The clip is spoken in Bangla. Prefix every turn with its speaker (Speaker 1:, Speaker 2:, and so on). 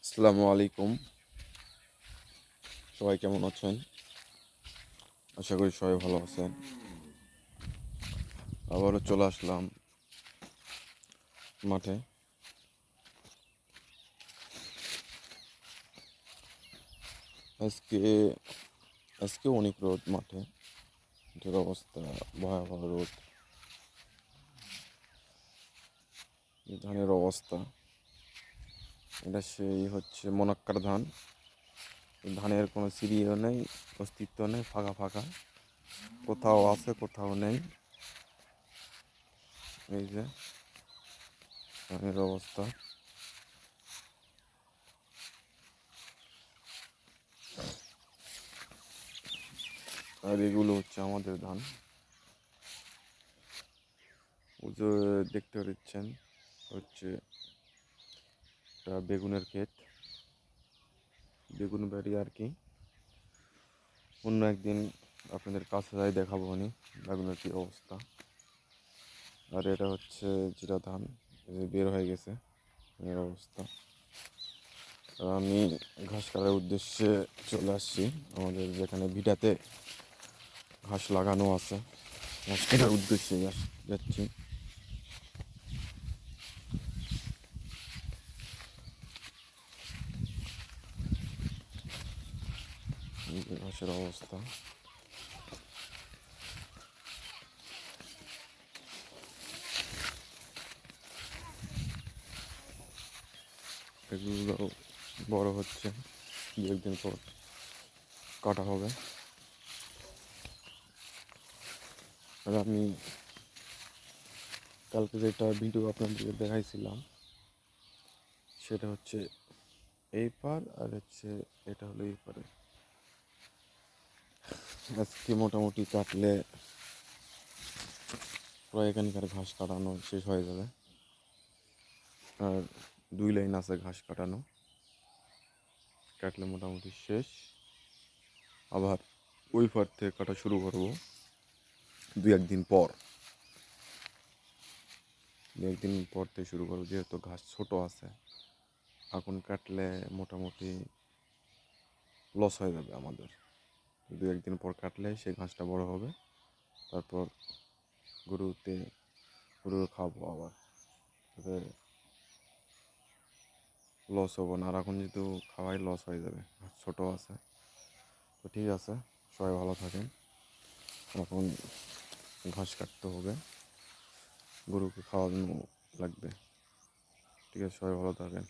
Speaker 1: আসসালামু আলাইকুম। সবাই কেমন আছেন? আশা করি সবাই ভালো আছেন। আবারও চলে আসলাম মাঠে। আজকে আজকে অনেক রোদ মাঠে। মাঠের অবস্থা ভয়াবহ রোদ। ধানের অবস্থা, এটা সেই হচ্ছে মনাক্কার ধান। ধানের কোনো সিরিও নেই, অস্তিত্ব নেই, ফাঁকা ফাঁকা, কোথাও আছে কোথাও নেই। এই যে ধানের অবস্থা। আর এগুলো হচ্ছে আমাদের ধান। ও যে দেখতে পাচ্ছেন হচ্ছে একটা বেগুনের ক্ষেত, বেগুন বাড়ি আর কি। অন্য একদিন আপনাদের কাছে যাই দেখাবো নি বেগুনের কী অবস্থা। আর এটা হচ্ছে জিরা ধান, এই যে বের হয়ে গেছে এর অবস্থা। আর আমি ঘাস কাটার উদ্দেশ্যে চলে আসছি আমাদের যেখানে ভিটাতে ঘাস লাগানো আছে, ঘাস কাটার উদ্দেশ্যে যাচ্ছি। এই যে ঘাসের অবস্থা। এগুলো বড় হচ্ছে, দু একদিন পর কাটা হবে। আর আমি কালকে যেটা ভিডিও আপনাদেরকে দেখাইছিলাম সেটা হচ্ছে এই পার, আর হচ্ছে এটা হলো এই পারে। আজকে মোটামুটি কাটলে প্রায় এখানকার ঘাস কাটানো শেষ হয়ে যাবে। আর 2 লাইন আছে ঘাস কাটানো, কাটলে মোটামুটি শেষ। আবার ওই পার থেকে কাটা শুরু করবো 2-1 দিন পর। 2-1 দিন পর থেকে শুরু করবো, যেহেতু ঘাস ছোট আছে। এখন কাটলে মোটামুটি লস হয়ে যাবে আমাদের। 2-1 দিন পর কাটলে সেই ঘাসটা বড় হবে, তারপর গরুকে খাওয়াবো আবার, তাতে লস হবো না। আর এখন যেহেতু খাওয়াই লস হয়ে যাবে, ছোট আছে। তো ঠিক আছে, সবাই ভালো থাকেন। এখন ঘাস কাটতে হবে, গরুকে খাওয়ানো লাগবে। ঠিক আছে, সবাই ভালো থাকেন।